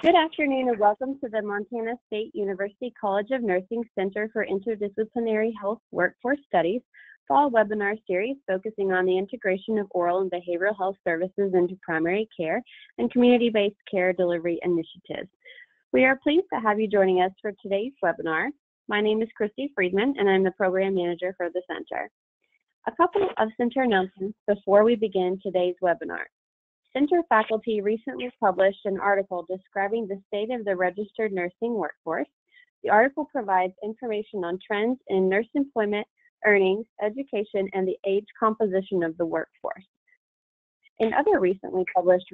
Good afternoon and welcome to the Montana State University College of Nursing Center for Interdisciplinary Health Workforce Studies fall webinar series focusing on the integration of oral and behavioral health services into primary care and community-based care delivery initiatives. We are pleased to have you joining us for today's webinar. My name is Christy Friedman and I'm the program manager for the center. A couple of center announcements before we begin today's webinar. Center faculty recently published an article describing the state of the registered nursing workforce. The article provides information on trends in nurse employment, earnings, education, and the age composition of the workforce. In other recently published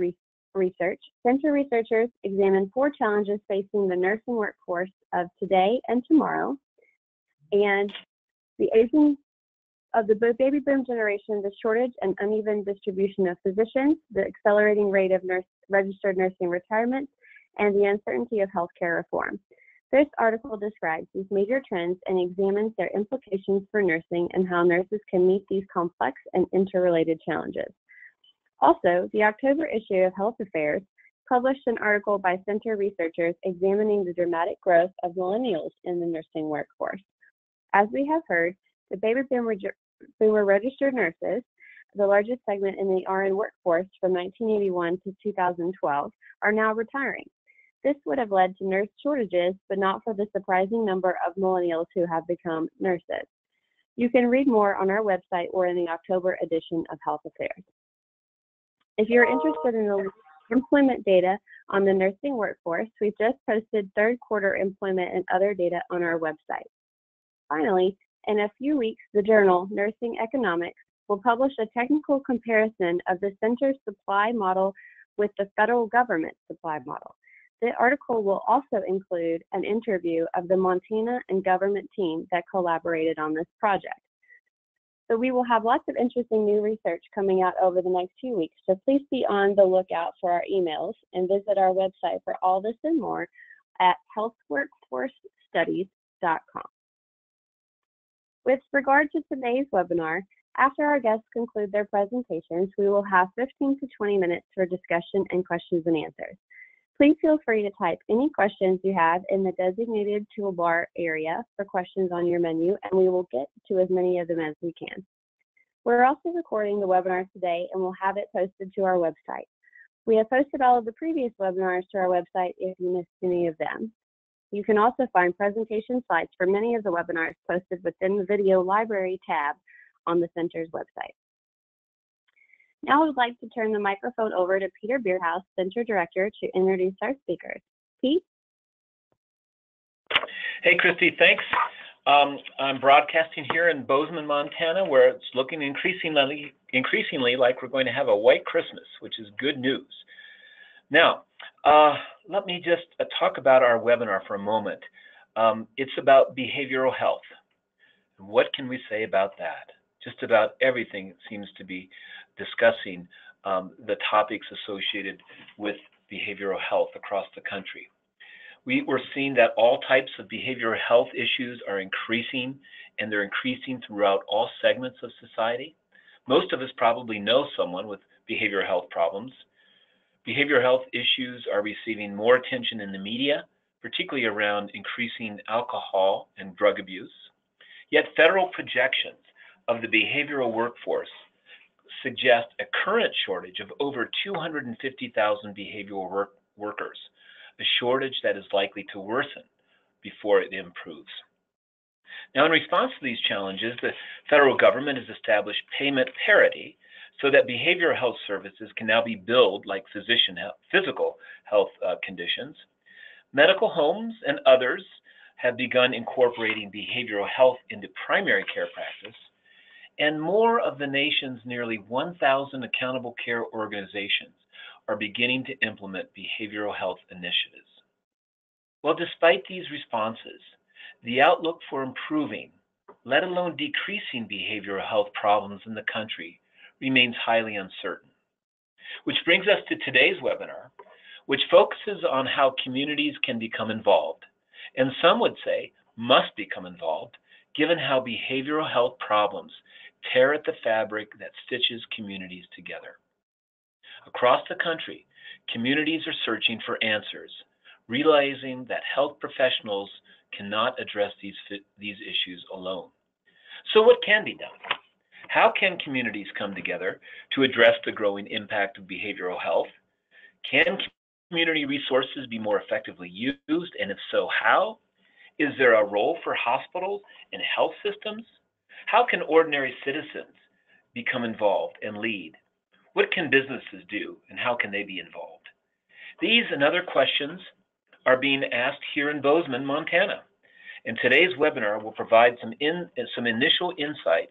research, center researchers examined 4 challenges facing the nursing workforce of today and tomorrow, and the aging of the baby boom generation, the shortage and uneven distribution of physicians, the accelerating rate of registered nursing retirement, and the uncertainty of healthcare reform. This article describes these major trends and examines their implications for nursing and how nurses can meet these complex and interrelated challenges. Also, the October issue of Health Affairs published an article by center researchers examining the dramatic growth of millennials in the nursing workforce. As we have heard, the baby boomer registered nurses, the largest segment in the RN workforce from 1981 to 2012, are now retiring. This would have led to nurse shortages, but not for the surprising number of millennials who have become nurses. You can read more on our website or in the October edition of Health Affairs. If you're interested in the employment data on the nursing workforce, we've just posted third quarter employment and other data on our website. Finally, in a few weeks, the journal Nursing Economics will publish a technical comparison of the center's supply model with the federal government supply model. The article will also include an interview of the Montana and government team that collaborated on this project. So we will have lots of interesting new research coming out over the next few weeks, so please be on the lookout for our emails and visit our website for all this and more at healthworkforcestudies.com. With regard to today's webinar, after our guests conclude their presentations, we will have 15 to 20 minutes for discussion and questions and answers. Please feel free to type any questions you have in the designated toolbar area for questions on your menu, and we will get to as many of them as we can. We're also recording the webinar today, and we'll have it posted to our website. We have posted all of the previous webinars to our website if you missed any of them. You can also find presentation slides for many of the webinars posted within the Video Library tab on the center's website. Now I would like to turn the microphone over to Peter Bierhaus, Center Director, to introduce our speakers. Pete? Hey, Christy, thanks. I'm broadcasting here in Bozeman, Montana, where it's looking increasingly like we're going to have a white Christmas, which is good news. Now, let me just talk about our webinar for a moment. It's about behavioral health. What can we say about that? Just about everything seems to be discussing the topics associated with behavioral health across the country. We're seeing that all types of behavioral health issues are increasing, and they're increasing throughout all segments of society. Most of us probably know someone with behavioral health problems. Behavioral health issues are receiving more attention in the media, particularly around increasing alcohol and drug abuse. Yet federal projections of the behavioral workforce suggest a current shortage of over 250,000 behavioral workers, a shortage that is likely to worsen before it improves. Now, in response to these challenges, the federal government has established payment parity so that behavioral health services can now be billed like physical health conditions. Medical homes and others have begun incorporating behavioral health into primary care practice, and more of the nation's nearly 1,000 accountable care organizations are beginning to implement behavioral health initiatives. Well, despite these responses, the outlook for improving, let alone decreasing behavioral health problems in the country remains highly uncertain. Which brings us to today's webinar, which focuses on how communities can become involved, and some would say must become involved, given how behavioral health problems tear at the fabric that stitches communities together. Across the country, communities are searching for answers realizing that health professionals cannot address these issues alone. So what can be done? How can communities come together to address the growing impact of behavioral health? Can community resources be more effectively used, and if so, how? Is there a role for hospitals and health systems? How can ordinary citizens become involved and lead? What can businesses do, and how can they be involved? These and other questions are being asked here in Bozeman, Montana. And today's webinar will provide some initial insight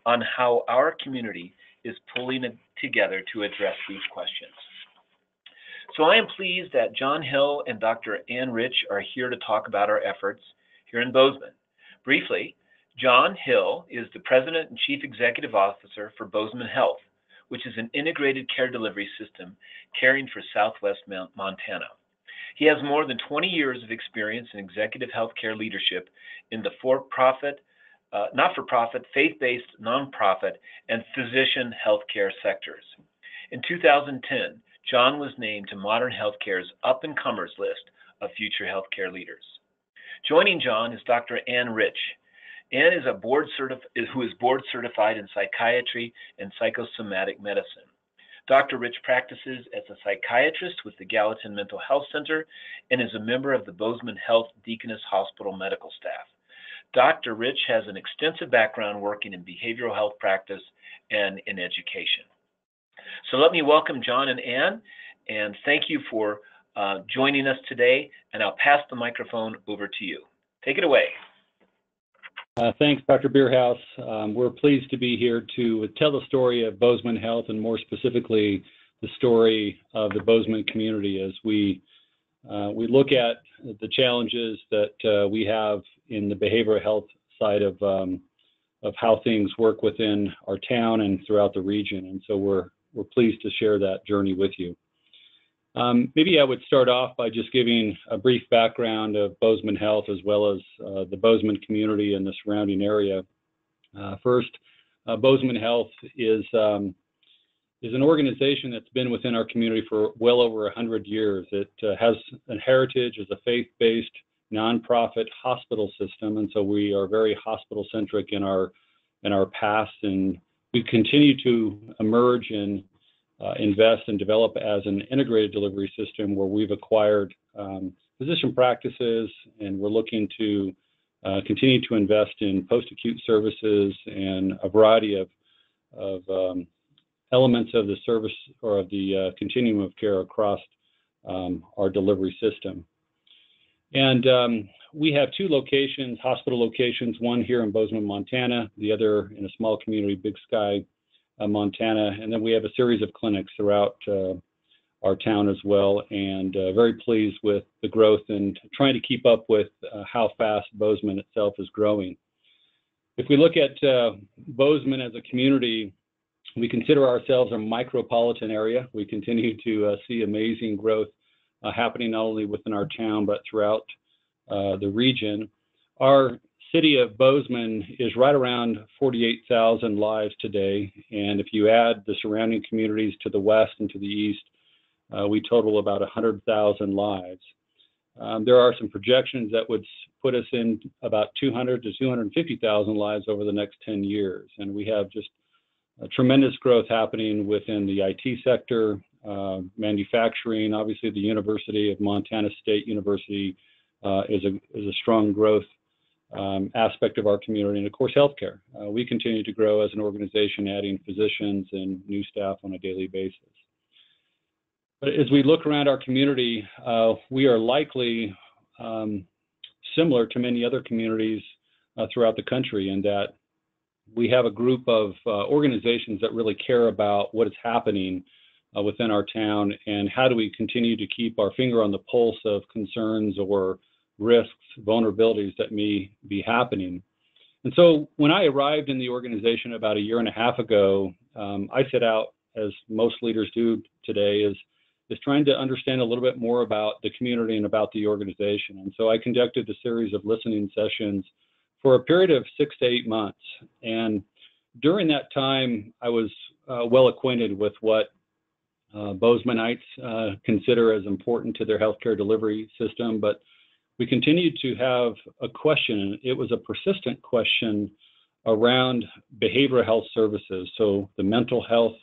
on how our community is pulling together to address these questions. So I am pleased that John Hill and Dr. Ann Rich are here to talk about our efforts here in Bozeman. Briefly, John Hill is the President and Chief Executive Officer for Bozeman Health, which is an integrated care delivery system caring for Southwest Montana. He has more than 20 years of experience in executive healthcare leadership in the not-for-profit, faith-based, nonprofit, and physician healthcare sectors. In 2010, John was named to Modern Healthcare's Up-and-Comers list of future healthcare leaders. Joining John is Dr. Ann Rich. Ann is who is board certified in psychiatry and psychosomatic medicine. Dr. Rich practices as a psychiatrist with the Gallatin Mental Health Center and is a member of the Bozeman Health Deaconess Hospital medical staff. Dr. Rich has an extensive background working in behavioral health practice and in education. So let me welcome John and Ann, and thank you for joining us today, and I'll pass the microphone over to you. Take it away. Thanks, Dr. Bierhaus. We're pleased to be here to tell the story of Bozeman Health, and more specifically, the story of the Bozeman community as we look at the challenges that we have in the behavioral health side of how things work within our town and throughout the region. And so we're pleased to share that journey with you. Maybe I would start off by just giving a brief background of Bozeman Health as well as the Bozeman community and the surrounding area. First, Bozeman Health is an organization that's been within our community for well over 100 years. It has a heritage as a faith-based nonprofit hospital system, and so we are very hospital-centric in our past, and we continue to emerge and invest and develop as an integrated delivery system where we've acquired physician practices, and we're looking to continue to invest in post-acute services and a variety of elements of the service or of the continuum of care across our delivery system. And we have two locations, hospital locations, one here in Bozeman, Montana, the other in a small community, Big Sky, Montana, and then we have a series of clinics throughout our town as well, and very pleased with the growth and trying to keep up with how fast Bozeman itself is growing. If we look at Bozeman as a community, we consider ourselves a micropolitan area. We continue to see amazing growth happening not only within our town, but throughout the region. Our city of Bozeman is right around 48,000 lives today, and if you add the surrounding communities to the west and to the east, we total about 100,000 lives. There are some projections that would put us in about 200 to 250,000 lives over the next 10 years, and we have just tremendous growth happening within the IT sector, manufacturing. Obviously, the University of Montana State University is a strong growth aspect of our community, and of course, healthcare. We continue to grow as an organization, adding physicians and new staff on a daily basis. But as we look around our community, we are likely similar to many other communities throughout the country in that we have a group of organizations that really care about what is happening within our town and how do we continue to keep our finger on the pulse of concerns or risks, vulnerabilities that may be happening. And so when I arrived in the organization about a year and a half ago, I set out, as most leaders do today, is trying to understand a little bit more about the community and about the organization. And so I conducted a series of listening sessions for a period of 6 to 8 months. And during that time, I was well acquainted with what Bozemanites consider as important to their healthcare delivery system, but we continued to have a question, and it was a persistent question around behavioral health services. So the mental health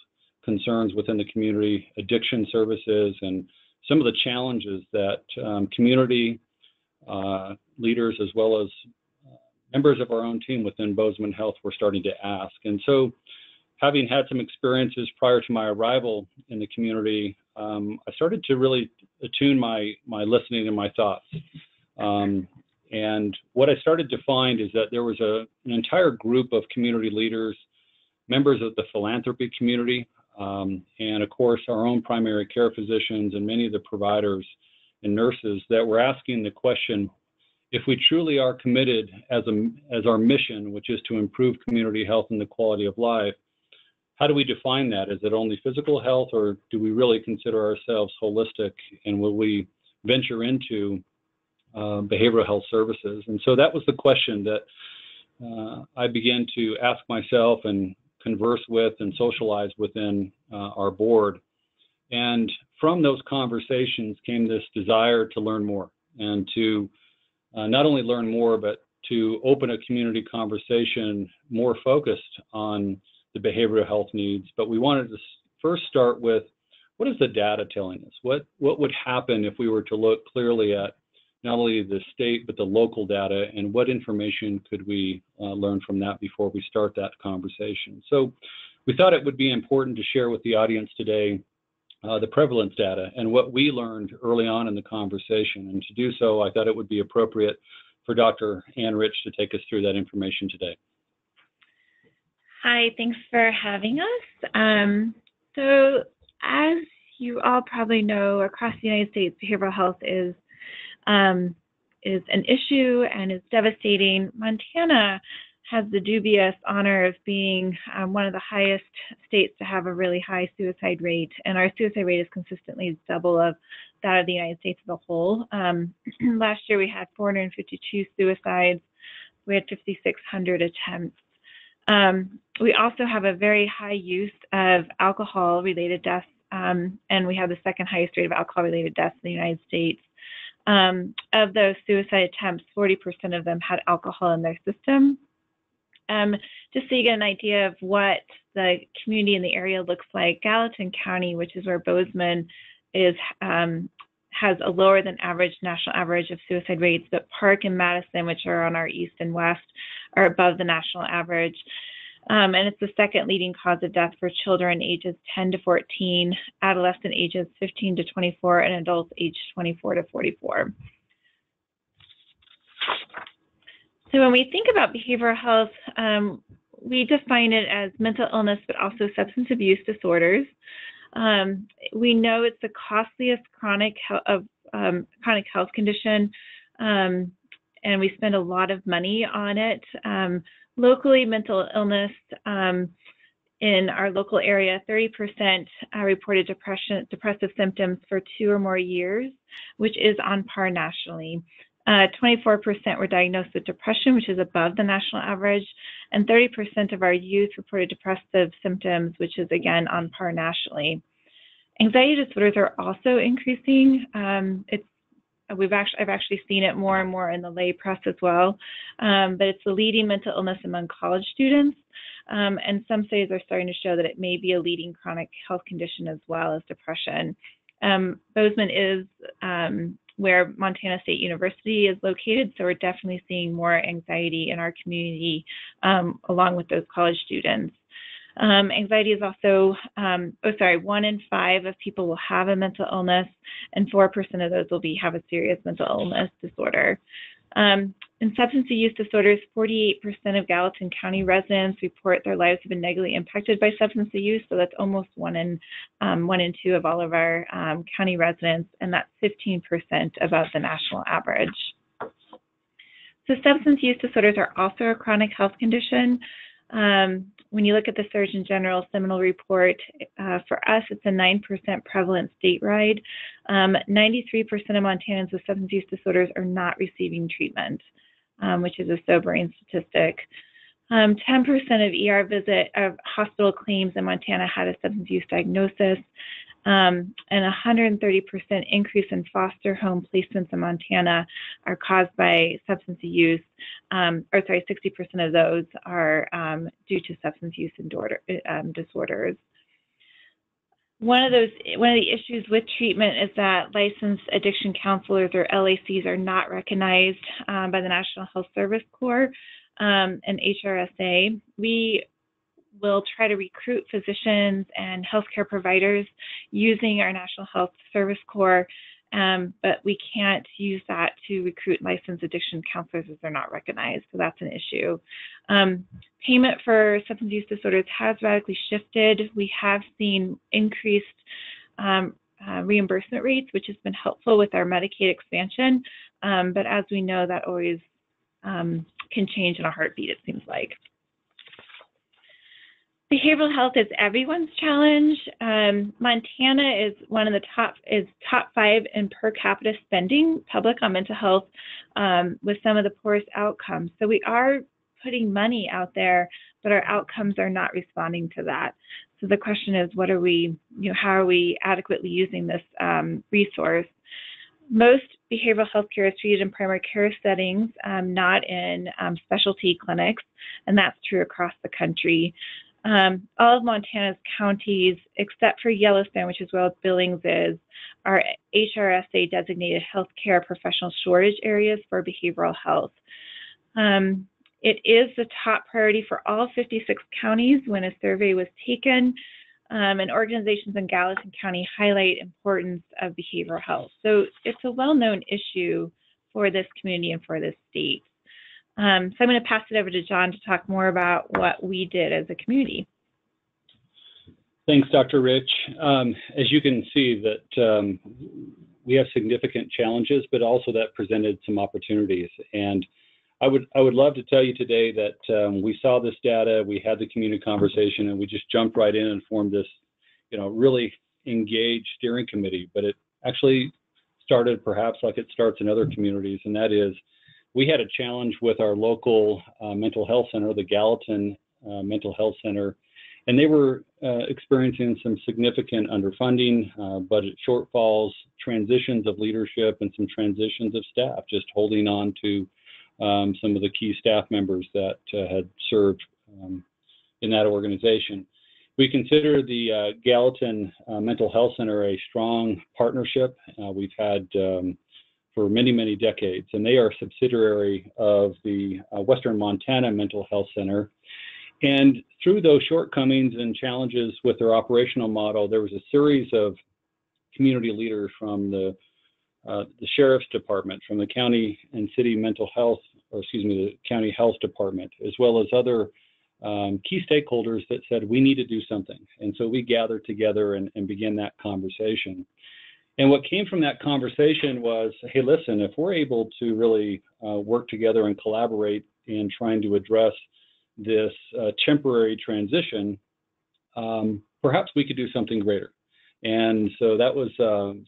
concerns within the community, addiction services, and some of the challenges that community leaders as well as members of our own team within Bozeman Health were starting to ask. And so having had some experiences prior to my arrival in the community, I started to really attune my listening and my thoughts. And what I started to find is that there was an entire group of community leaders, members of the philanthropy community, and of course our own primary care physicians and many of the providers and nurses that were asking the question, if we truly are committed as our mission, which is to improve community health and the quality of life, how do we define that? Is it only physical health, or do we really consider ourselves holistic, and will we venture into behavioral health services? And so that was the question that I began to ask myself and converse with and socialize within our board. And from those conversations came this desire to learn more and to not only learn more, but to open a community conversation more focused on the behavioral health needs. But we wanted to first start with, what is the data telling us? What would happen if we were to look clearly at not only the state, but the local data, and what information could we learn from that before we start that conversation? So we thought it would be important to share with the audience today the prevalence data and what we learned early on in the conversation. And to do so, I thought it would be appropriate for Dr. Ann Rich to take us through that information today. Hi, thanks for having us. So as you all probably know, across the United States, behavioral health is an issue and is devastating. Montana has the dubious honor of being one of the highest states to have a really high suicide rate, and our suicide rate is consistently double of that of the United States as a whole. Last year we had 452 suicides. We had 5,600 attempts. We also have a very high use of alcohol-related deaths, and we have the second highest rate of alcohol-related deaths in the United States. Of those suicide attempts, 40% of them had alcohol in their system. Just so you get an idea of what the community in the area looks like, Gallatin County, which is where Bozeman is, has a lower than average national average of suicide rates, but Park and Madison, which are on our east and west, are above the national average. And it's the second leading cause of death for children ages 10 to 14, adolescent ages 15 to 24, and adults aged 24 to 44. So when we think about behavioral health, we define it as mental illness, but also substance abuse disorders. We know it's the costliest chronic health condition, and we spend a lot of money on it. Locally, mental illness in our local area, 30% reported depressive symptoms for 2 or more years, which is on par nationally. 24% were diagnosed with depression, which is above the national average, and 30% of our youth reported depressive symptoms, which is again on par nationally. Anxiety disorders are also increasing. I've actually seen it more and more in the lay press as well, but it's the leading mental illness among college students, and some studies are starting to show that it may be a leading chronic health condition as well as depression. Bozeman is where Montana State University is located, so we're definitely seeing more anxiety in our community along with those college students. Anxiety is also, 1 in 5 of people will have a mental illness, and 4% of those will have a serious mental illness disorder. In substance use disorders, 48% of Gallatin County residents report their lives have been negatively impacted by substance use, so that's almost 1 in 2 of all of our county residents, and that's 15% above the national average. So substance use disorders are also a chronic health condition. When you look at the Surgeon General's seminal report, for us, it's a 9% prevalent statewide. 93% of Montanans with substance use disorders are not receiving treatment, which is a sobering statistic. 10% of ER hospital claims in Montana had a substance use diagnosis. and 130% increase in foster home placements in Montana are caused by substance use. 60% of those are due to substance use disorders. One of the issues with treatment is that licensed addiction counselors, or LACs, are not recognized by the National Health Service Corps and HRSA. We will try to recruit physicians and healthcare providers using our National Health Service Corps, but we can't use that to recruit licensed addiction counselors as they're not recognized, so that's an issue. Payment for substance use disorders has radically shifted. We have seen increased reimbursement rates, which has been helpful with our Medicaid expansion, but as we know, that always can change in a heartbeat, it seems like. Behavioral health is everyone's challenge. Montana is one of the top 5 in per capita spending public on mental health, with some of the poorest outcomes. So we are putting money out there, but our outcomes are not responding to that. So the question is, what are we, how are we adequately using this resource? Most behavioral health care is treated in primary care settings, not in specialty clinics, and that's true across the country. All of Montana's counties, except for Yellowstone, which is where Billings is, are HRSA designated healthcare professional shortage areas for behavioral health. It is the top priority for all 56 counties when a survey was taken, and organizations in Gallatin County highlight importance of behavioral health. So it's a well-known issue for this community and for this state. So I'm going to pass it over to John to talk more about what we did as a community. Thanks, Dr. Rich. As you can see, that we have significant challenges, but also that presented some opportunities. And I would love to tell you today that we saw this data, we had the community conversation, and we just jumped right in and formed this, really engaged steering committee. But it actually started perhaps like it starts in other communities, and that is, we had a challenge with our local mental health center, the Gallatin Mental Health Center, and they were experiencing some significant underfunding, budget shortfalls, transitions of leadership, and some transitions of staff, just holding on to some of the key staff members that had served in that organization. We consider the Gallatin Mental Health Center a strong partnership. We've had for many, many decades, and they are a subsidiary of the Western Montana Mental Health Center. And through those shortcomings and challenges with their operational model, there was a series of community leaders from the Sheriff's Department, from the county and city mental health, the county health department, as well as other key stakeholders that said we need to do something. And so we gathered together and began that conversation. And what came from that conversation was, hey, listen, if we're able to really work together and collaborate in trying to address this temporary transition, perhaps we could do something greater. And so that was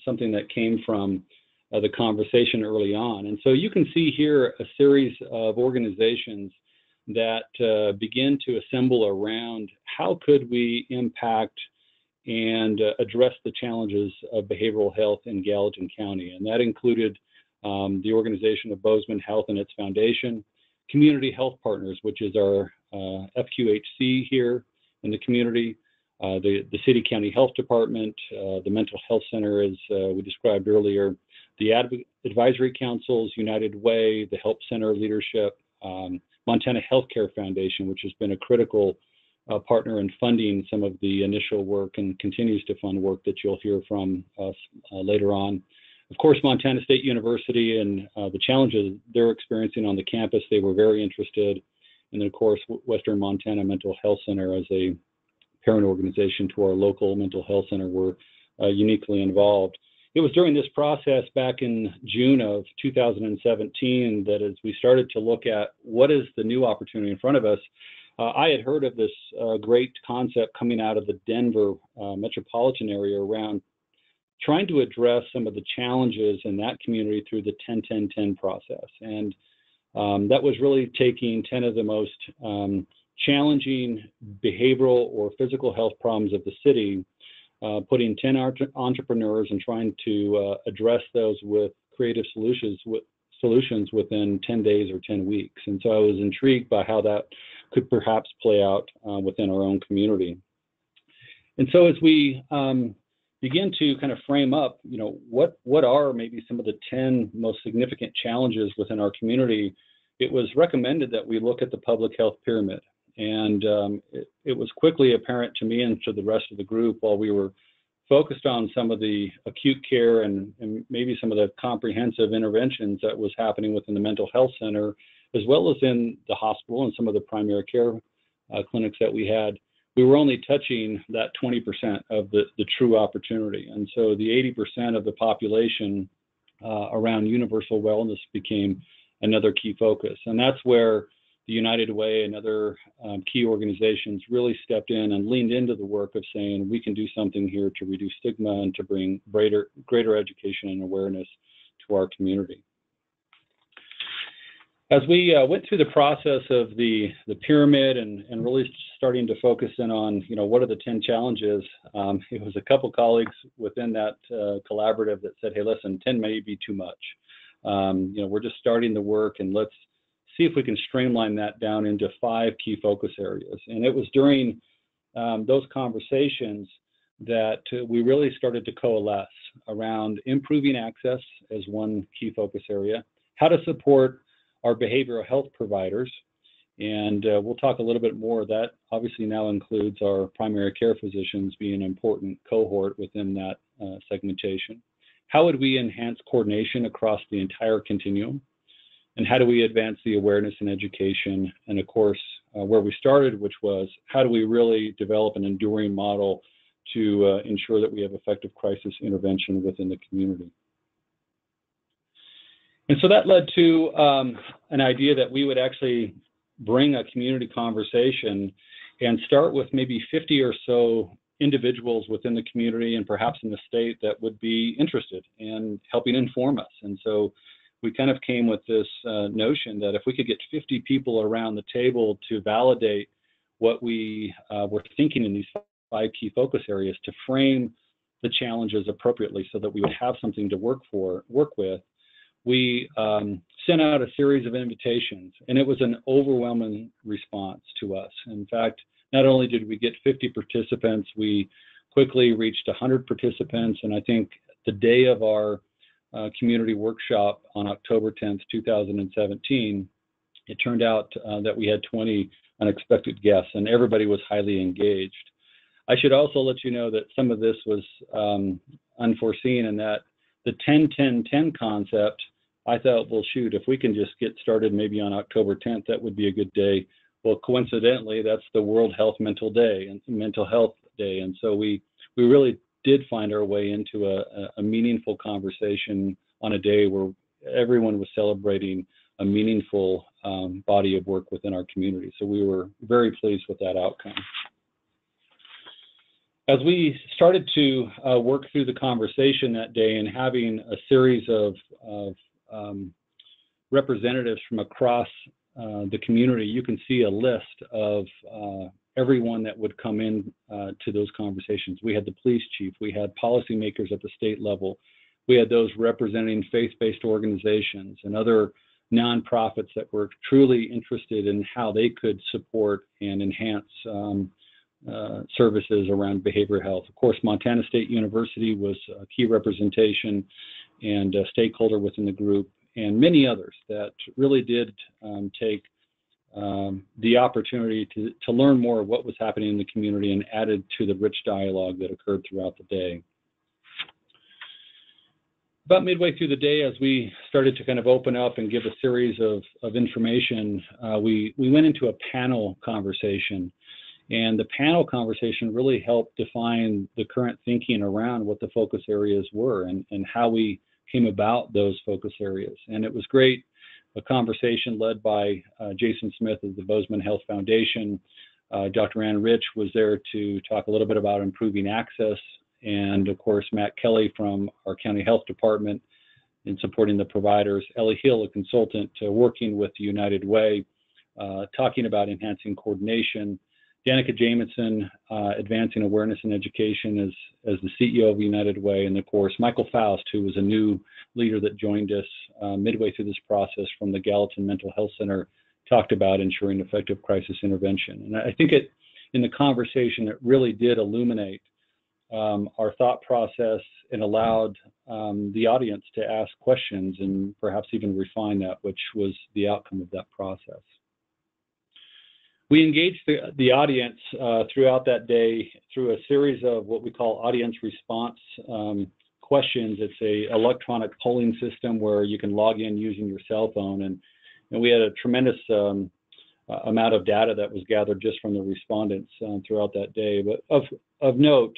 something that came from the conversation early on. And so you can see here a series of organizations that begin to assemble around how could we impact and address the challenges of behavioral health in Gallatin County. And that included the organization of Bozeman Health and its foundation, Community Health Partners, which is our FQHC here in the community, the City County Health Department, the Mental Health Center, as we described earlier, the Advisory Councils, United Way, the Help Center leadership, Montana Healthcare Foundation, which has been a critical partner in funding some of the initial work and continues to fund work that you'll hear from us later on. Of course, Montana State University and the challenges they're experiencing on the campus, they were very interested. And then, of course, Western Montana Mental Health Center, as a parent organization to our local mental health center, were uniquely involved. It was during this process back in June of 2017 that as we started to look at what is the new opportunity in front of us, I had heard of this great concept coming out of the Denver metropolitan area around trying to address some of the challenges in that community through the 10-10-10 process. And that was really taking 10 of the most challenging behavioral or physical health problems of the city putting 10 entrepreneurs and trying to address those with creative solutions within 10 days or 10 weeks. And so I was intrigued by how that could perhaps play out within our own community. And so as we begin to kind of frame up, what are maybe some of the 10 most significant challenges within our community, it was recommended that we look at the public health pyramid. And it was quickly apparent to me and to the rest of the group, while we were focused on some of the acute care and maybe some of the comprehensive interventions that was happening within the mental health center, as well as in the hospital and some of the primary care clinics that we had, we were only touching that 20% of the true opportunity. And so the 80% of the population around universal wellness became another key focus. And that's where the United Way and other key organizations really stepped in and leaned into the work of saying, we can do something here to reduce stigma and to bring greater education and awareness to our community. As we went through the process of the pyramid and really starting to focus in on, what are the 10 challenges, it was a couple colleagues within that collaborative that said, hey, listen, 10 may be too much. We're just starting the work, and let's see if we can streamline that down into 5 key focus areas. And it was during those conversations that we really started to coalesce around improving access as one key focus area, how to support our behavioral health providers, and we'll talk a little bit more. That obviously now includes our primary care physicians being an important cohort within that segmentation. How would we enhance coordination across the entire continuum? And how do we advance the awareness and education? And of course, where we started, which was how do we really develop an enduring model to ensure that we have effective crisis intervention within the community? And so that led to an idea that we would actually bring a community conversation and start with maybe 50 or so individuals within the community and perhaps in the state that would be interested in helping inform us. And so we kind of came with this notion that if we could get 50 people around the table to validate what we were thinking in these 5 key focus areas, to frame the challenges appropriately so that we would have something to work with, we sent out a series of invitations, and it was an overwhelming response to us. In fact, not only did we get 50 participants, we quickly reached 100 participants, and I think the day of our community workshop on October 10th, 2017, it turned out that we had 20 unexpected guests, and everybody was highly engaged. I should also let you know that some of this was unforeseen, and that the 10-10-10 concept, I thought, well, shoot, if we can just get started maybe on October 10th, that would be a good day. Well, coincidentally, that's the World Mental Health Day. And so we really did find our way into a meaningful conversation on a day where everyone was celebrating a meaningful body of work within our community. So we were very pleased with that outcome. As we started to work through the conversation that day and having a series of representatives from across the community, you can see a list of everyone that would come in to those conversations. We had the police chief, we had policymakers at the state level, we had those representing faith-based organizations and other nonprofits that were truly interested in how they could support and enhance services around behavioral health. Of course, Montana State University was a key representation and a stakeholder within the group, and many others that really did take the opportunity to learn more of what was happening in the community and added to the rich dialogue that occurred throughout the day. About midway through the day, as we started to kind of open up and give a series of information, we went into a panel conversation. And the panel conversation really helped define the current thinking around what the focus areas were and how we came about those focus areas. And it was great, a conversation led by Jason Smith of the Bozeman Health Foundation. Dr. Ann Rich was there to talk a little bit about improving access. And of course, Matt Kelly from our county health department in supporting the providers. Ellie Hill, a consultant working with the United Way, talking about enhancing coordination. Danica Jamison, advancing awareness and education as the CEO of United Way, and of course, Michael Faust, who was a new leader that joined us midway through this process from the Gallatin Mental Health Center, talked about ensuring effective crisis intervention. And I think in the conversation, it really did illuminate our thought process and allowed the audience to ask questions and perhaps even refine that, which was the outcome of that process. We engaged the audience throughout that day through a series of what we call audience response questions. It's a electronic polling system where you can log in using your cell phone, and we had a tremendous amount of data that was gathered just from the respondents throughout that day. But of note,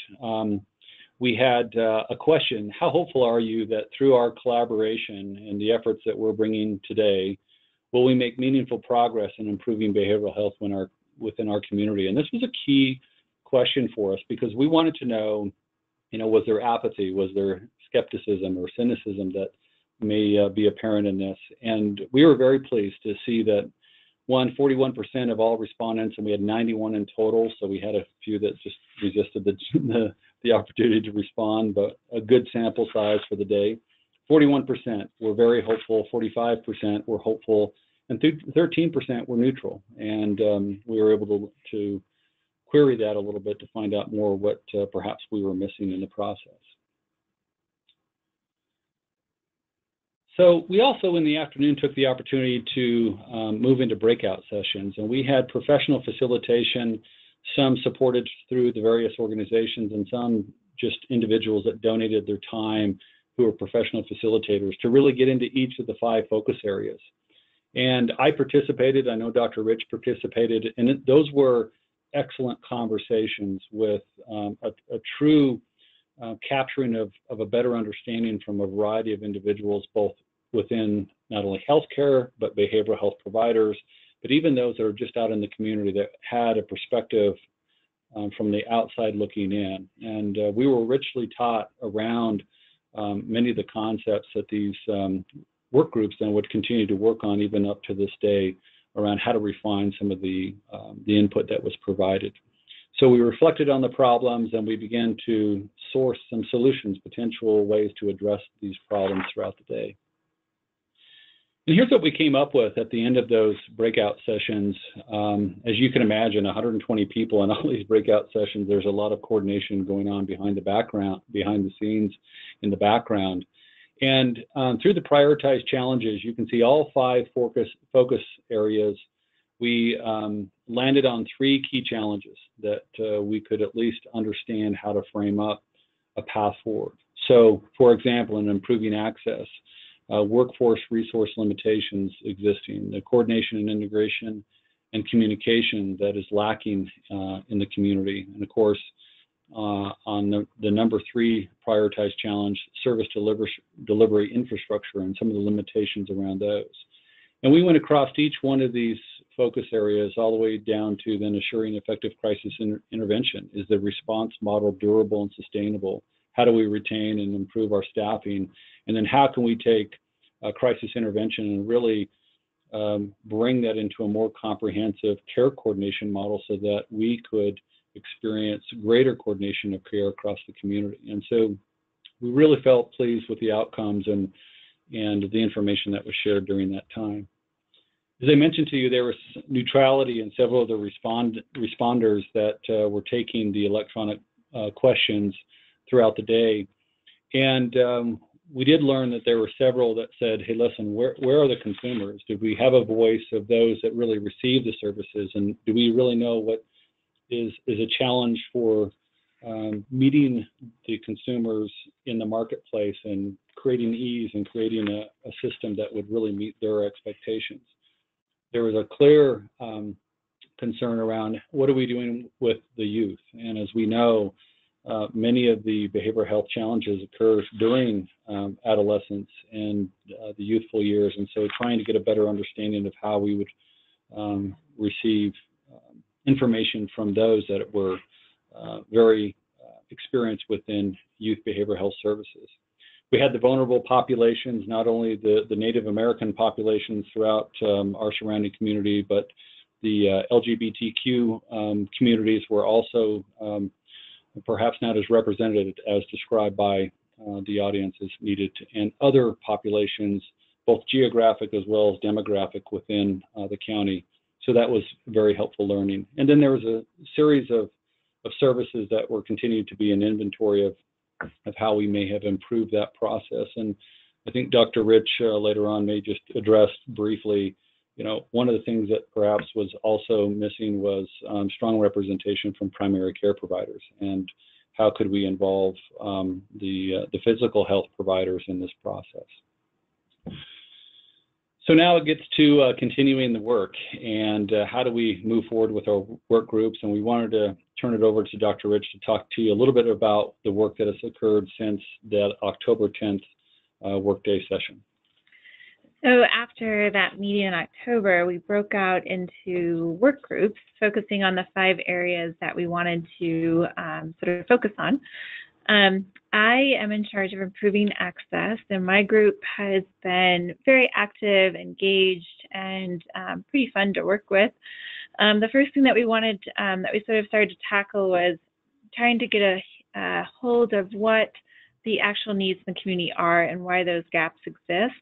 we had a question: how hopeful are you that through our collaboration and the efforts that we're bringing today, will we make meaningful progress in improving behavioral health within our community? And this was a key question for us because we wanted to know, was there apathy, was there skepticism or cynicism that may be apparent in this? And we were very pleased to see that 41% of all respondents, and we had 91 in total, so we had a few that just resisted the opportunity to respond, but a good sample size for the day. 41% were very hopeful, 45% were hopeful, and 13% were neutral. And we were able to query that a little bit to find out more what perhaps we were missing in the process. So we also in the afternoon took the opportunity to move into breakout sessions, and we had professional facilitation, some supported through the various organizations and some just individuals that donated their time who are professional facilitators to really get into each of the 5 focus areas. And I participated, I know Dr. Rich participated, and those were excellent conversations with a true capturing of a better understanding from a variety of individuals, both within not only healthcare, but behavioral health providers, but even those that are just out in the community that had a perspective from the outside looking in. And we were richly taught around many of the concepts that these work groups then would continue to work on even up to this day around how to refine some of the input that was provided. So we reflected on the problems and we began to source some solutions, potential ways to address these problems throughout the day. And here's what we came up with at the end of those breakout sessions. As you can imagine, 120 people in all these breakout sessions, there's a lot of coordination going on behind the scenes in the background. And through the prioritized challenges, you can see all 5 focus areas. We landed on 3 key challenges that we could at least understand how to frame up a path forward. So, for example, in improving access, workforce resource limitations existing, the coordination and integration and communication that is lacking in the community. And of course, on the number 3 prioritized challenge, service delivery infrastructure and some of the limitations around those. And we went across each one of these focus areas all the way down to then assuring effective crisis intervention. Is the response model durable and sustainable? How do we retain and improve our staffing? And then how can we take crisis intervention and really bring that into a more comprehensive care coordination model so that we could experience greater coordination of care across the community? And so we really felt pleased with the outcomes and the information that was shared during that time. As I mentioned to you, there was neutrality in several of the responders that were taking the electronic questions throughout the day. And we did learn that there were several that said, hey, listen, where are the consumers? Did we have a voice of those that really receive the services? And do we really know what is a challenge for meeting the consumers in the marketplace and creating ease and creating a system that would really meet their expectations? There was a clear concern around what are we doing with the youth? And as we know, many of the behavioral health challenges occur during adolescence and the youthful years. And so trying to get a better understanding of how we would receive information from those that were very experienced within youth behavioral health services. We had the vulnerable populations, not only the Native American populations throughout our surrounding community, but The LGBTQ communities were also perhaps not as represented as described by the audience as needed, and other populations, both geographic as well as demographic within the county. So that was very helpful learning. And then there was a series of services that were continued to be an inventory of how we may have improved that process. And I think Dr. Rich later on may just address briefly, one of the things that perhaps was also missing was strong representation from primary care providers, and how could we involve the physical health providers in this process. So now it gets to continuing the work, and how do we move forward with our work groups. And we wanted to turn it over to Dr. Rich to talk to you a little bit about the work that has occurred since that October 10th workday session. So after that meeting in October, we broke out into work groups focusing on the 5 areas that we wanted to sort of focus on. I am in charge of improving access, and my group has been very active, engaged, and pretty fun to work with. The first thing that we wanted, that we sort of started to tackle, was trying to get a hold of what the actual needs in the community are and why those gaps exist.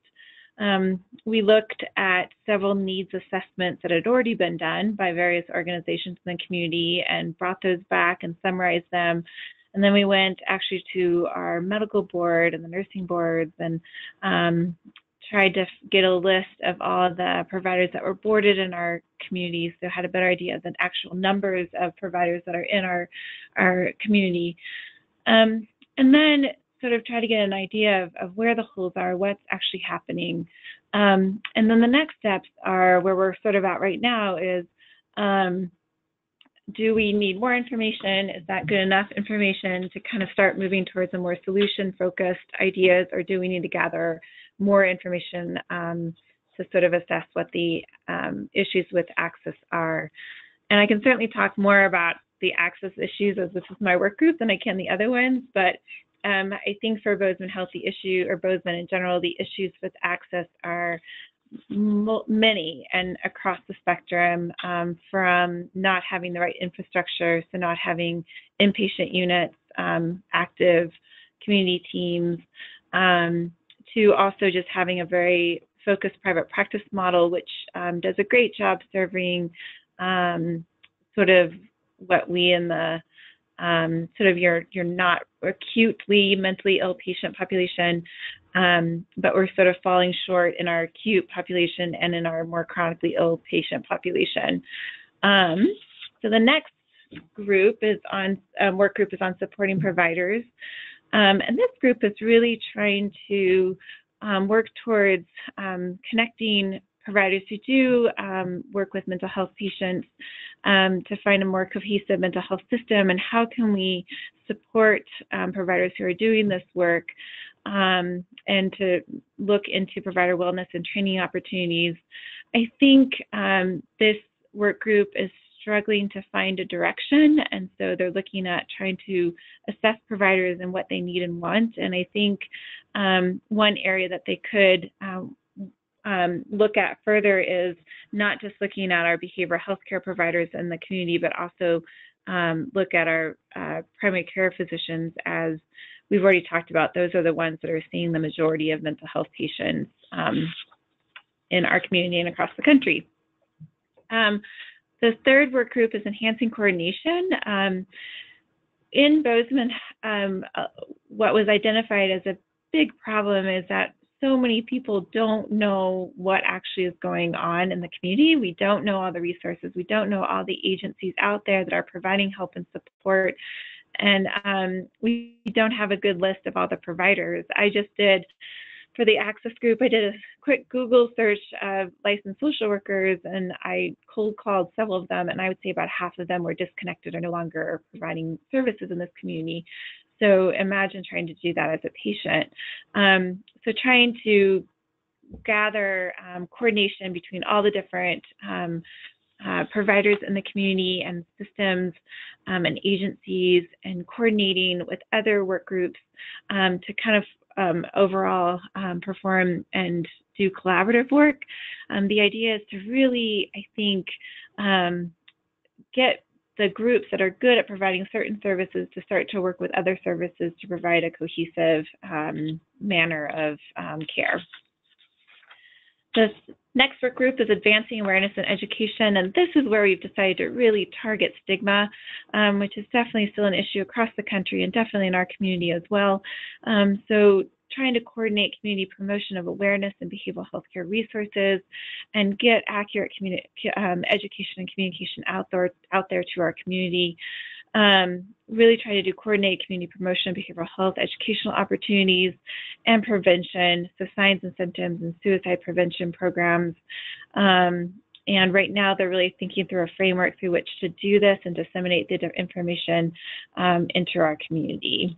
We looked at several needs assessments that had already been done by various organizations in the community and brought those back and summarized them. And then we went actually to our medical board and the nursing boards and tried to get a list of all the providers that were boarded in our community, so had a better idea of the actual numbers of providers that are in our community. And then sort of try to get an idea of where the holes are, what's actually happening. And then the next steps are where we're sort of at right now is, do we need more information? Is that good enough information to kind of start moving towards a more solution-focused ideas, or do we need to gather more information to sort of assess what the issues with access are? And I can certainly talk more about the access issues, as this is my work group, than I can the other ones, but I think for Bozeman Health, the issue, or Bozeman in general, the issues with access are many and across the spectrum, from not having the right infrastructure, so not having inpatient units, active community teams, to also just having a very focused private practice model, which does a great job serving sort of what we in the sort of your not acutely mentally ill patient population, but we're sort of falling short in our acute population and in our more chronically ill patient population. So the next group is on, work group is on supporting providers. And this group is really trying to work towards connecting providers who do work with mental health patients to find a more cohesive mental health system, and how can we support providers who are doing this work, and to look into provider wellness and training opportunities. I think this work group is struggling to find a direction, and so they're looking at trying to assess providers and what they need and want. And I think one area that they could look at further is not just looking at our behavioral health care providers in the community, but also look at our primary care physicians. As we've already talked about, those are the ones that are seeing the majority of mental health patients in our community and across the country. The third work group is enhancing coordination. In Bozeman, what was identified as a big problem is that so many people don't know what actually is going on in the community. We don't know all the resources. We don't know all the agencies out there that are providing help and support. And we don't have a good list of all the providers. I just did, for the access group, I did a quick Google search of licensed social workers, and I cold called several of them, and I would say about half of them were disconnected or no longer providing services in this community. So imagine trying to do that as a patient. So trying to gather coordination between all the different providers in the community and systems and agencies, and coordinating with other work groups to kind of overall perform and do collaborative work. The idea is to really, I think, get the groups that are good at providing certain services to start to work with other services to provide a cohesive manner of care. This next work group is Advancing Awareness and Education, and this is where we've decided to really target stigma, which is definitely still an issue across the country and definitely in our community as well. So trying to coordinate community promotion of awareness and behavioral health care resources and get accurate education and communication out there to our community. Really try to do coordinated community promotion of behavioral health, educational opportunities, and prevention, so signs and symptoms and suicide prevention programs. And right now they're really thinking through a framework through which to do this and disseminate the information into our community.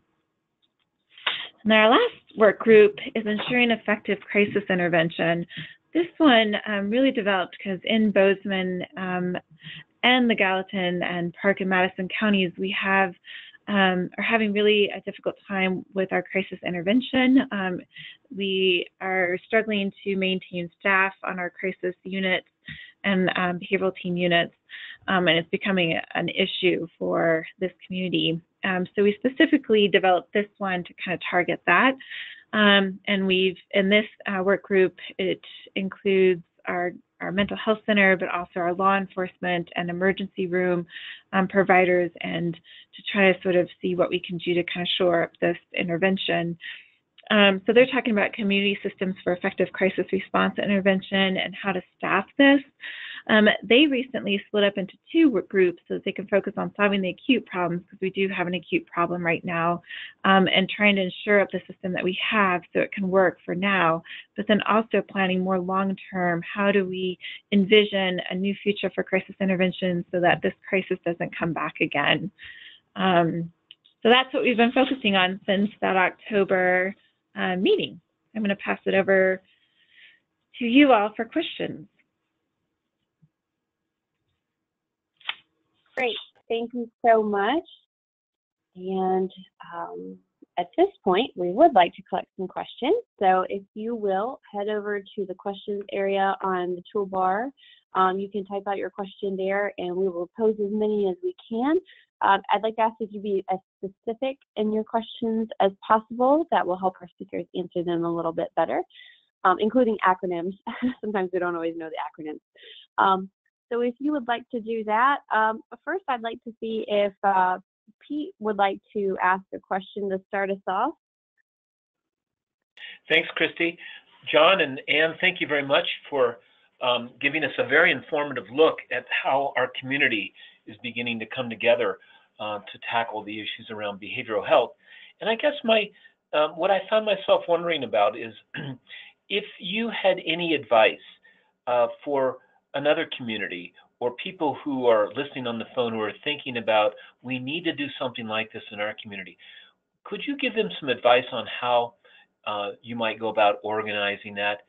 And our last work group is Ensuring Effective Crisis Intervention. This one really developed because in Bozeman and the Gallatin and Park and Madison counties, we are having really a difficult time with our crisis intervention. We are struggling to maintain staff on our crisis units and behavioral team units, and it's becoming an issue for this community. So we specifically developed this one to kind of target that. And in this work group, it includes our mental health center, but also our law enforcement and emergency room providers, and to try to sort of see what we can do to kind of shore up this intervention. So they're talking about community systems for effective crisis response and intervention and how to staff this. They recently split up into two work groups so that they can focus on solving the acute problems, because we do have an acute problem right now, and trying to ensure up the system that we have so it can work for now, but then also planning more long-term, how do we envision a new future for crisis intervention so that this crisis doesn't come back again. So that's what we've been focusing on since that October meeting. I'm going to pass it over to you all for questions. Great, thank you so much. And at this point, we would like to collect some questions. So if you will, head over to the questions area on the toolbar. You can type out your question there, and we will pose as many as we can. I'd like to ask if you be as specific in your questions as possible. That will help our speakers answer them a little bit better, including acronyms. Sometimes we don't always know the acronyms. So if you would like to do that, first I'd like to see if Pete would like to ask a question to start us off. Thanks, Christy. John and Ann, thank you very much for giving us a very informative look at how our community is beginning to come together to tackle the issues around behavioral health. And I guess what I found myself wondering about is if you had any advice for another community or people who are listening on the phone who are thinking about, we need to do something like this in our community. Could you give them some advice on how you might go about organizing that?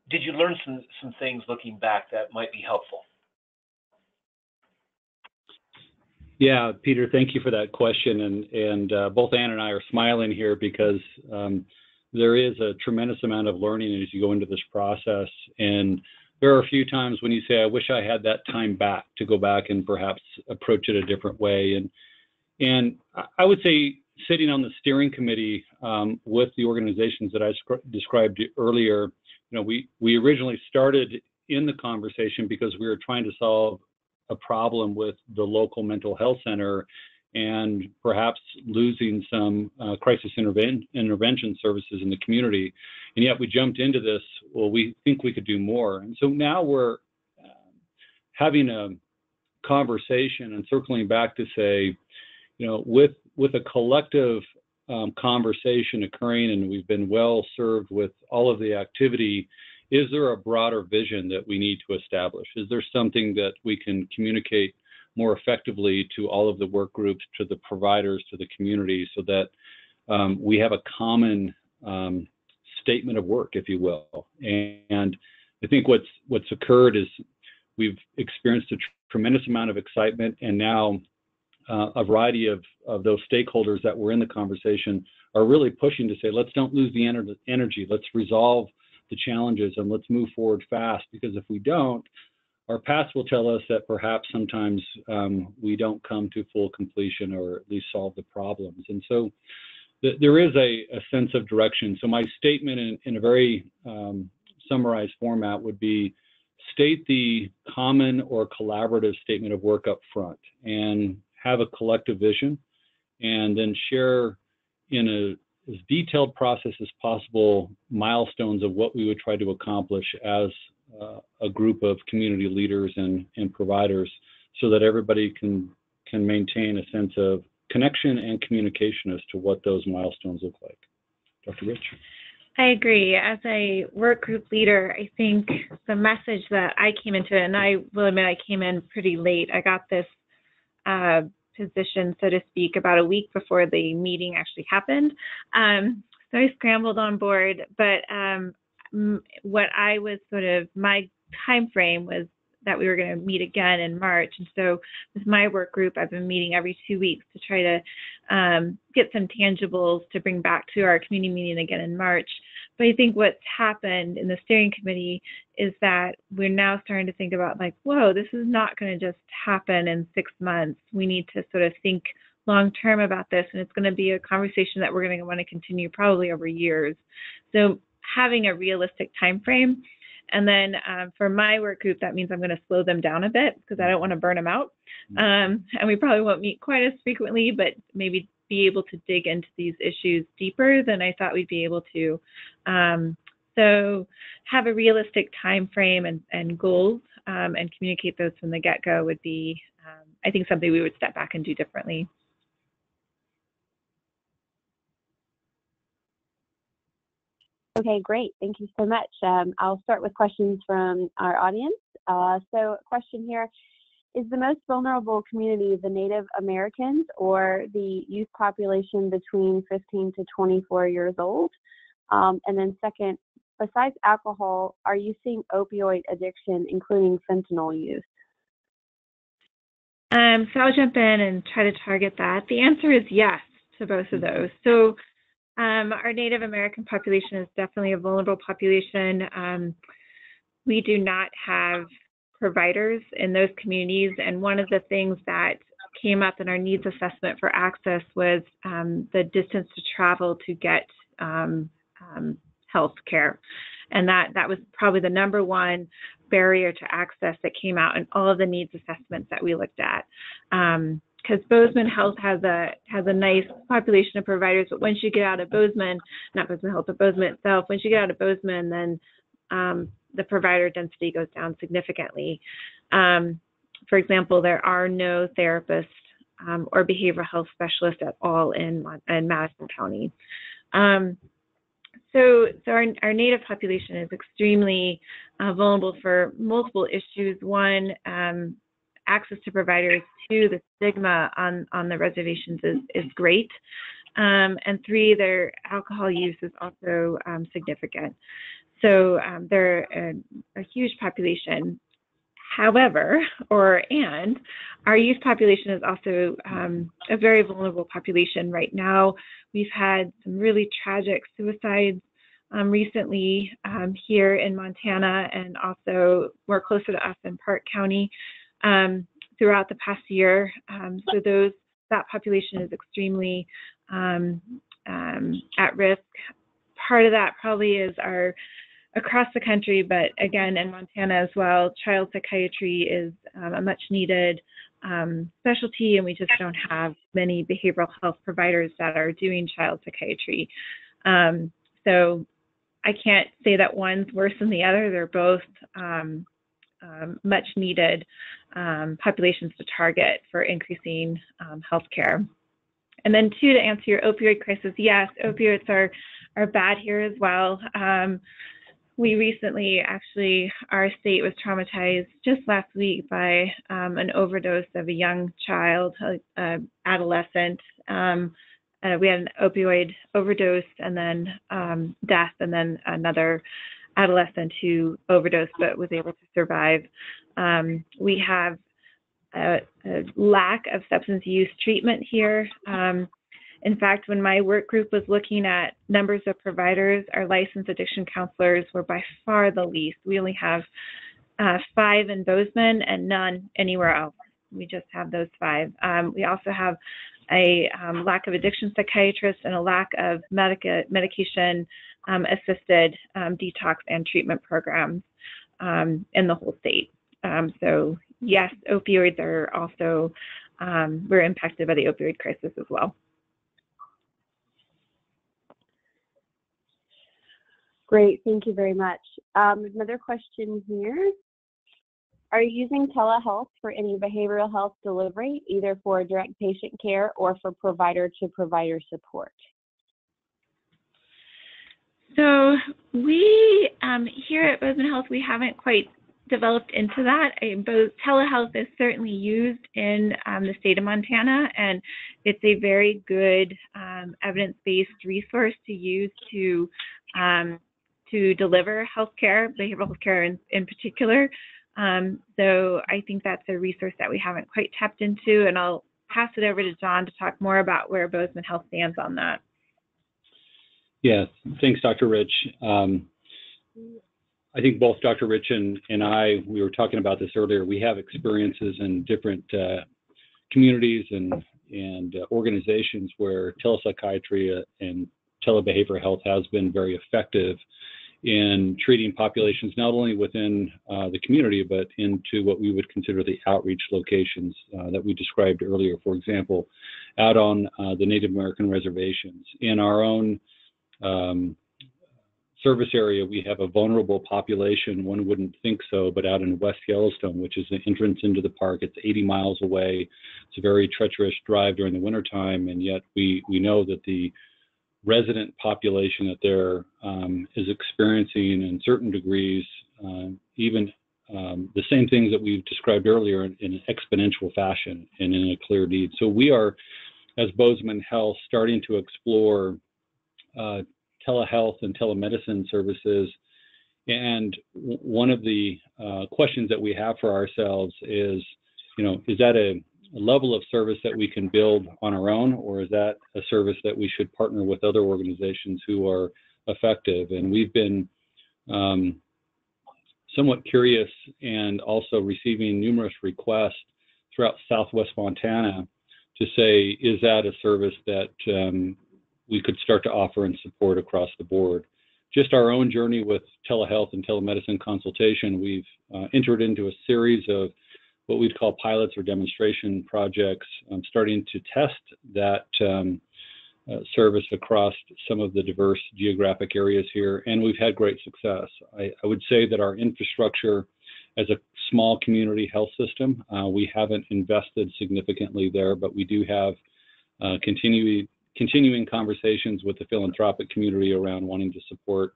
Did you learn some things looking back that might be helpful? Yeah, Peter, thank you for that question. And both Ann and I are smiling here because there is a tremendous amount of learning as you go into this process. And there are a few times when you say, I wish I had that time back to go back and perhaps approach it a different way. And I would say sitting on the steering committee with the organizations that I described earlier, we originally started in the conversation because we were trying to solve a problem with the local mental health center and perhaps losing some crisis intervention services in the community. And yet we jumped into this, well, we think we could do more. And so now we're having a conversation and circling back to say, with a collective conversation occurring, and we've been well served with all of the activity, is there a broader vision that we need to establish? Is there something that we can communicate more effectively to all of the work groups, to the providers, to the community, so that we have a common statement of work, if you will? And I think what's occurred is we've experienced a tremendous amount of excitement, and now a variety of those stakeholders that were in the conversation are really pushing to say, let's don't lose the energy. Let's resolve the challenges and let's move forward fast, because if we don't, our past will tell us that perhaps sometimes we don't come to full completion or at least solve the problems. And so there is a sense of direction. So my statement in a very summarized format would be, state the common or collaborative statement of work up front and have a collective vision, and then share in as detailed process as possible milestones of what we would try to accomplish as a group of community leaders and providers, so that everybody can maintain a sense of connection and communication as to what those milestones look like. Dr. Rich? I agree. As a work group leader, I think the message that I came into, and I will admit I came in pretty late. I got this position, so to speak, about a week before the meeting actually happened. So I scrambled on board, but what I was my time frame was that we were going to meet again in March. And so with my work group, I've been meeting every 2 weeks to try to get some tangibles to bring back to our community meeting again in March. But I think what's happened in the steering committee is that we're now starting to think about whoa, this is not going to just happen in 6 months. We need to sort of think long-term about this, and it's going to be a conversation that we're going to want to continue probably over years. So having a realistic time frame. And then for my work group, that means I'm going to slow them down a bit because I don't want to burn them out. And we probably won't meet quite as frequently, but maybe be able to dig into these issues deeper than I thought we'd be able to. So have a realistic time frame and goals and communicate those from the get-go would be, I think, something we would step back and do differently. Okay, great. Thank you so much. I'll start with questions from our audience. So a question here, is the most vulnerable community the Native Americans or the youth population between 15 to 24 years old? And then second, besides alcohol, are you seeing opioid addiction, including fentanyl use? So I'll jump in and try to target that. The answer is yes to both of those. So our Native American population is definitely a vulnerable population. We do not have providers in those communities, and one of the things that came up in our needs assessment for access was the distance to travel to get health care. And that was probably the number one barrier to access that came out in all of the needs assessments that we looked at. Because Bozeman Health has a nice population of providers, but once you get out of Bozeman, not Bozeman Health, but Bozeman itself, once you get out of Bozeman, then the provider density goes down significantly. For example, there are no therapists or behavioral health specialists at all in Madison County. So our Native population is extremely vulnerable for multiple issues. One, access to providers. Two, the stigma on the reservations is great. And three, their alcohol use is also significant. So they're a huge population. However, our youth population is also a very vulnerable population right now. We've had some really tragic suicides recently here in Montana, and also more closer to us in Park County throughout the past year. So that population is extremely at risk. Part of that probably is our across the country, but again in Montana as well, child psychiatry is a much needed specialty, and we just don't have many behavioral health providers that are doing child psychiatry. So I can't say that one's worse than the other. They're both much needed populations to target for increasing healthcare. And then two, to answer your opioid crisis, yes, opioids are bad here as well. We recently, actually, our state was traumatized just last week by an overdose of a young child, adolescent. We had an opioid overdose and then death, and then another adolescent who overdosed but was able to survive. We have a lack of substance use treatment here. In fact, when my work group was looking at numbers of providers, our licensed addiction counselors were by far the least. We only have 5 in Bozeman and none anywhere else. We just have those 5. We also have a lack of addiction psychiatrists and a lack of medication assisted detox and treatment programs in the whole state. So yes, opioids are also, we're impacted by the opioid crisis as well. Great, thank you very much. Another question here. Are you using telehealth for any behavioral health delivery, either for direct patient care or for provider-to-provider support? So we, here at Bozeman Health, we haven't quite developed into that. Both telehealth is certainly used in the state of Montana, and it's a very good evidence-based resource to use to deliver healthcare, behavioral health care in particular. So I think that's a resource that we haven't quite tapped into, and I'll pass it over to John to talk more about where Bozeman Health stands on that. Yes, thanks, Dr. Rich. I think both Dr. Rich and I, we were talking about this earlier. We have experiences in different communities and organizations where telepsychiatry and telebehavioral health has been very effective in treating populations not only within the community, but into what we would consider the outreach locations that we described earlier. For example, out on the Native American reservations. In our own service area, we have a vulnerable population. One wouldn't think so, but out in West Yellowstone, which is the entrance into the park, it's 80 miles away. It's a very treacherous drive during the wintertime, and yet we know that the resident population that there is experiencing in certain degrees even the same things that we've described earlier in an exponential fashion and in a clear need. So we are, as Bozeman Health, starting to explore telehealth and telemedicine services. And one of the questions that we have for ourselves is, is that a level of service that we can build on our own, or is that a service that we should partner with other organizations who are effective? And we've been somewhat curious and also receiving numerous requests throughout Southwest Montana to say, is that a service that we could start to offer and support across the board? Just our own journey with telehealth and telemedicine consultation, we've entered into a series of what we'd call pilots or demonstration projects, starting to test that service across some of the diverse geographic areas here, and we've had great success. I would say that our infrastructure as a small community health system, we haven't invested significantly there, but we do have continuing conversations with the philanthropic community around wanting to support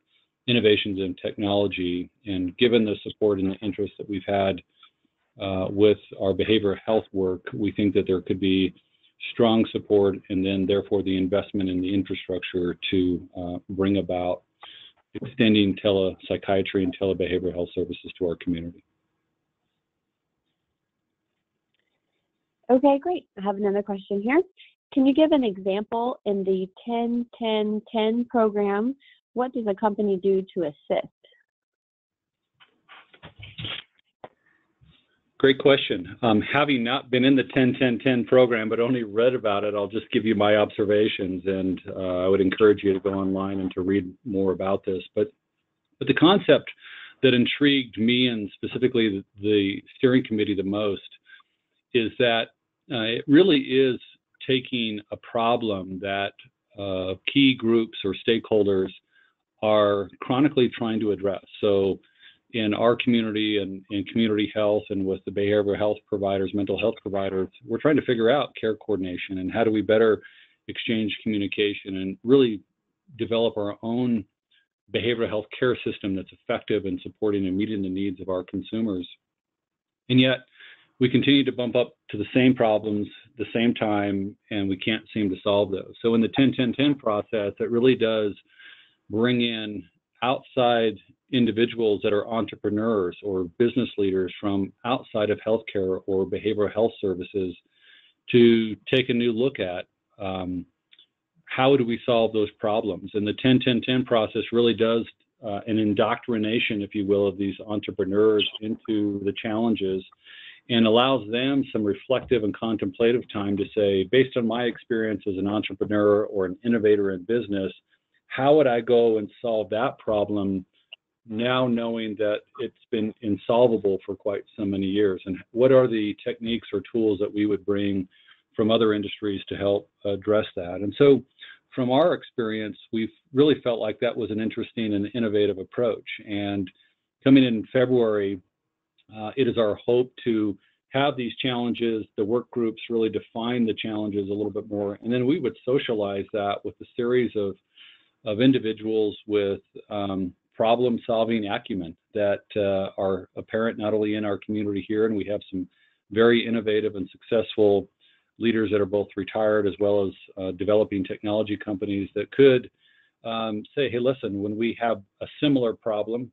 innovations in technology. And given the support and the interest that we've had with our behavioral health work, we think that there could be strong support and then therefore the investment in the infrastructure to bring about extending telepsychiatry and telebehavioral health services to our community. Okay, great. I have another question here. Can you give an example in the 10-10-10 program? What does a company do to assist? Great question. Having not been in the 10-10-10 program, but only read about it, I'll just give you my observations, and I would encourage you to go online and to read more about this. But the concept that intrigued me and specifically the steering committee the most is that it really is taking a problem that key groups or stakeholders are chronically trying to address. So in our community and in community health and with the behavioral health providers, mental health providers, we're trying to figure out care coordination and how do we better exchange communication and really develop our own behavioral health care system that's effective in supporting and meeting the needs of our consumers. And yet we continue to bump up to the same problems, the same time, and we can't seem to solve those. So in the 10-10-10 process, it really does bring in outside individuals that are entrepreneurs or business leaders from outside of healthcare or behavioral health services to take a new look at how do we solve those problems? And the 10-10-10 process really does an indoctrination, if you will, of these entrepreneurs into the challenges and allows them some reflective and contemplative time to say, based on my experience as an entrepreneur or an innovator in business, how would I go and solve that problem now knowing that it's been insolvable for quite so many years? And what are the techniques or tools that we would bring from other industries to help address that? And so from our experience, we've really felt like that was an interesting and innovative approach. And coming in February, it is our hope to have these challenges, the work groups really define the challenges a little bit more, and then we would socialize that with a series of individuals with problem-solving acumen that are apparent not only in our community here, and we have some very innovative and successful leaders that are both retired as well as developing technology companies that could say, hey, listen, when we have a similar problem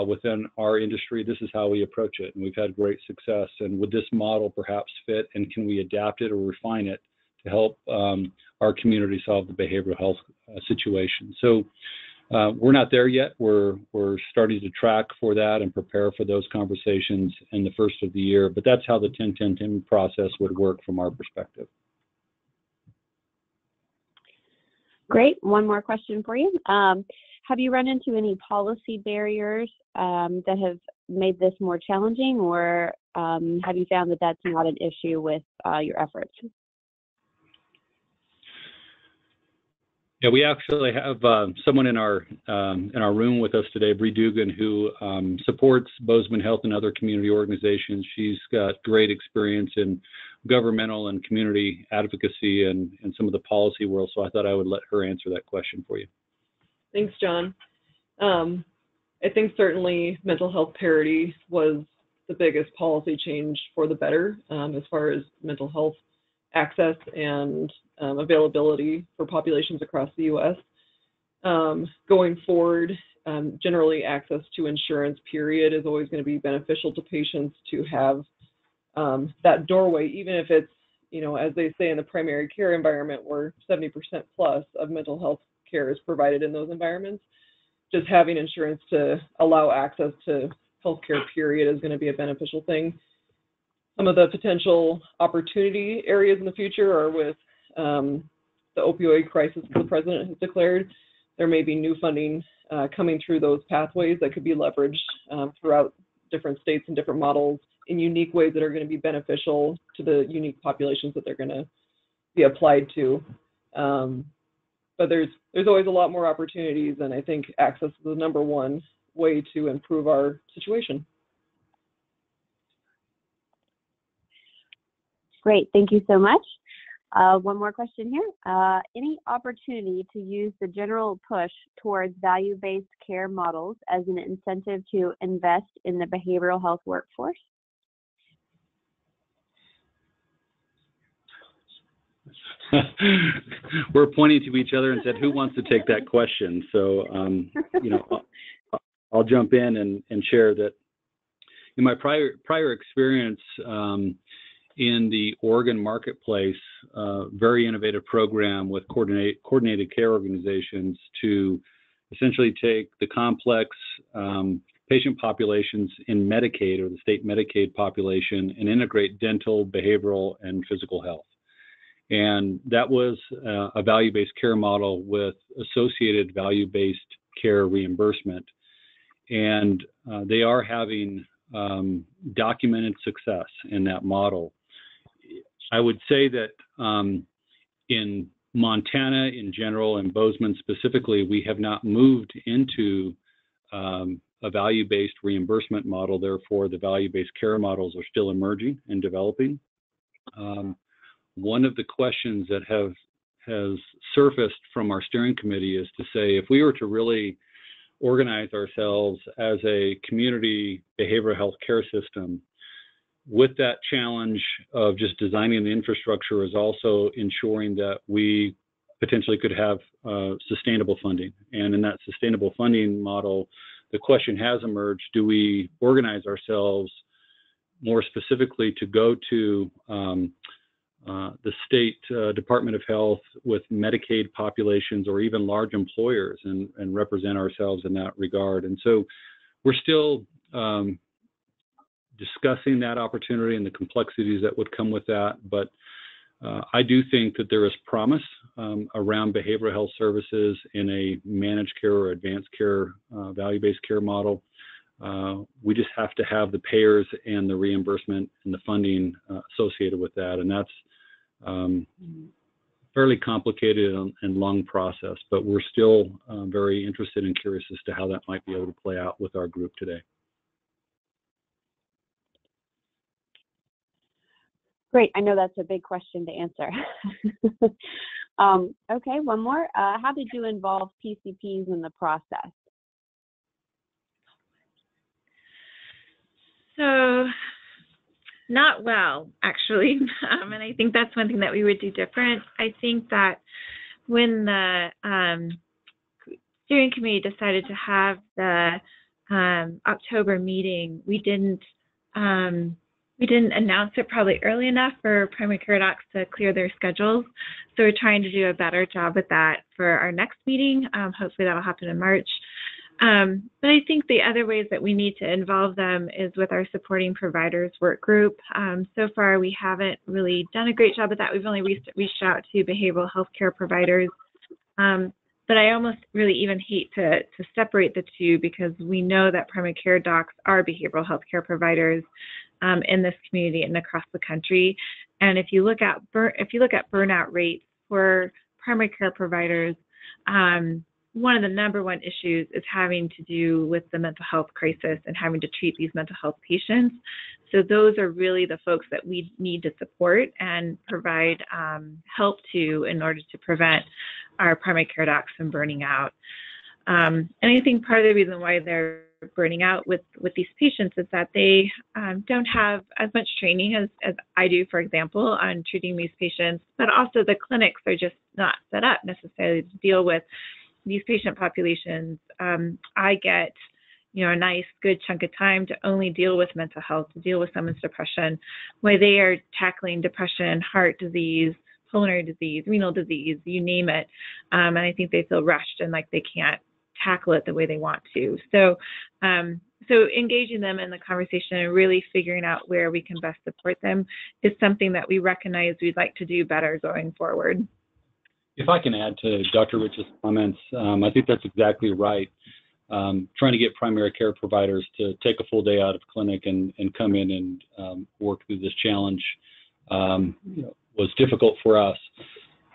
within our industry, this is how we approach it. And we've had great success. And would this model perhaps fit? And can we adapt it or refine it to help our community solve the behavioral health situation? So we're not there yet. We're starting to track for that and prepare for those conversations in the first of the year. But that's how the 10-10-10 process would work from our perspective. Great. One more question for you. Have you run into any policy barriers that have made this more challenging, or have you found that that's not an issue with your efforts? Yeah, we actually have someone in our room with us today, Bree Dugan, who supports Bozeman Health and other community organizations. She's got great experience in governmental and community advocacy and some of the policy world, so I thought I would let her answer that question for you. Thanks, John. I think certainly mental health parity was the biggest policy change for the better as far as mental health access and availability for populations across the U.S. Going forward, generally access to insurance, period, is always going to be beneficial to patients to have that doorway, even if it's, as they say in the primary care environment, where 70% plus of mental health care is provided in those environments. Just having insurance to allow access to healthcare, period, is going to be a beneficial thing. Some of the potential opportunity areas in the future are with the opioid crisis the president has declared. There may be new funding coming through those pathways that could be leveraged throughout different states and different models in unique ways that are going to be beneficial to the unique populations that they're going to be applied to. But there's always a lot more opportunities, and I think access is the number one way to improve our situation. Great, thank you so much. One more question here. Any opportunity to use the general push towards value-based care models as an incentive to invest in the behavioral health workforce? We're pointing to each other and said, who wants to take that question? So, I'll jump in and share that in my prior experience in the Oregon marketplace, very innovative program with coordinated care organizations to essentially take the complex patient populations in Medicaid or the state Medicaid population and integrate dental, behavioral, and physical health. And that was a value-based care model with associated value-based care reimbursement. And they are having documented success in that model. I would say that in Montana in general and Bozeman specifically, we have not moved into a value-based reimbursement model. Therefore, the value-based care models are still emerging and developing. One of the questions that has surfaced from our steering committee is to say, if we were to really organize ourselves as a community behavioral health care system, with that challenge of just designing the infrastructure is also ensuring that we potentially could have sustainable funding. And in that sustainable funding model, the question has emerged, do we organize ourselves more specifically to go to the state Department of Health with Medicaid populations or even large employers and represent ourselves in that regard. And so we're still discussing that opportunity and the complexities that would come with that. But I do think that there is promise around behavioral health services in a managed care or advanced care, value-based care model. We just have to have the payers and the reimbursement and the funding associated with that. And that's fairly complicated and long process, but we're still very interested and curious as to how that might be able to play out with our group today. Great. I know that's a big question to answer. Okay, one more. How did you involve PCPs in the process? So, not well, actually. And I think that's one thing that we would do different. I think that when the steering committee decided to have the October meeting, we didn't announce it probably early enough for primary care docs to clear their schedules. So we're trying to do a better job with that for our next meeting. Hopefully that'll happen in March. But I think the other ways that we need to involve them is with our supporting providers work group. So far, we haven't really done a great job with that. We've only reached out to behavioral health care providers. But I almost really even hate to separate the two, because we know that primary care docs are behavioral health care providers in this community and across the country. And if you look at burnout rates for primary care providers, one of the number one issues is having to do with the mental health crisis and having to treat these mental health patients. So those are really the folks that we need to support and provide help to in order to prevent our primary care docs from burning out. And I think part of the reason why they're burning out with these patients is that they don't have as much training as I do, for example, on treating these patients, but also the clinics are just not set up necessarily to deal with these patient populations. I get, a nice, good chunk of time to only deal with mental health, to deal with someone's depression, where they are tackling depression, heart disease, pulmonary disease, renal disease, you name it. And I think they feel rushed and like they can't tackle it the way they want to. So engaging them in the conversation and really figuring out where we can best support them is something that we recognize we'd like to do better going forward. If I can add to Dr. Rich's comments, I think that's exactly right. Trying to get primary care providers to take a full day out of clinic and come in and work through this challenge was difficult for us.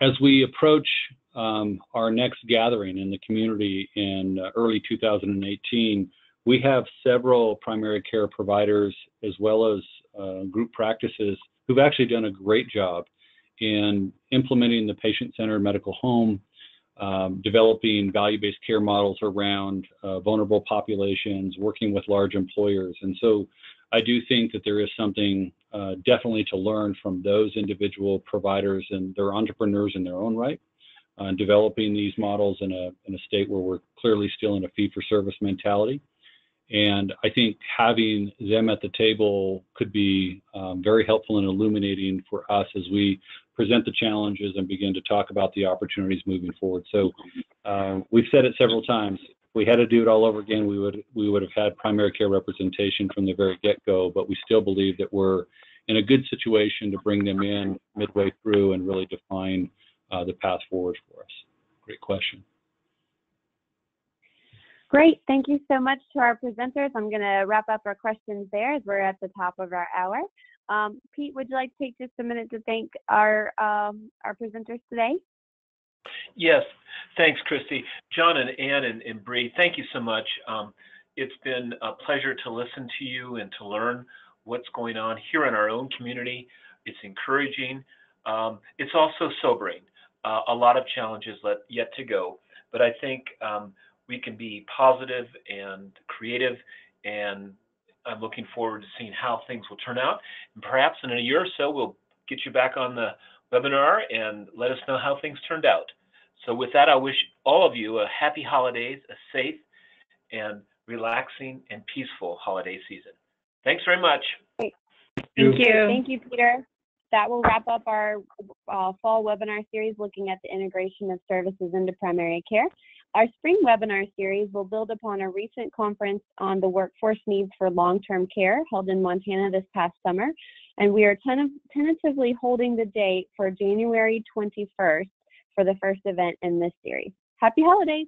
As we approach our next gathering in the community in early 2018, we have several primary care providers as well as group practices who've actually done a great job in implementing the patient-centered medical home, developing value-based care models around vulnerable populations, working with large employers. And so I do think that there is something definitely to learn from those individual providers, and they're entrepreneurs in their own right, developing these models in a state where we're clearly still in a fee-for-service mentality. And I think having them at the table could be very helpful and illuminating for us as we present the challenges and begin to talk about the opportunities moving forward. So we've said it several times. If we had to do it all over again, we would have had primary care representation from the very get-go, but we still believe that we're in a good situation to bring them in midway through and really define the path forward for us. Great question. Great. Thank you so much to our presenters. I'm going to wrap up our questions there as we're at the top of our hour. Pete, would you like to take just a minute to thank our presenters today? Yes. Thanks, Christy. John and Ann and Bree, thank you so much. It's been a pleasure to listen to you and to learn what's going on here in our own community. It's encouraging. It's also sobering. A lot of challenges yet to go, but I think we can be positive and creative, and I'm looking forward to seeing how things will turn out. And perhaps in a year or so, we'll get you back on the webinar and let us know how things turned out. So with that, I wish all of you a happy holidays, a safe and relaxing and peaceful holiday season. Thanks very much. Thank you. Thank you, Peter. That will wrap up our fall webinar series looking at the integration of services into primary care. Our spring webinar series will build upon a recent conference on the workforce needs for long-term care held in Montana this past summer, and we are tentatively holding the date for January 21st for the first event in this series. Happy holidays!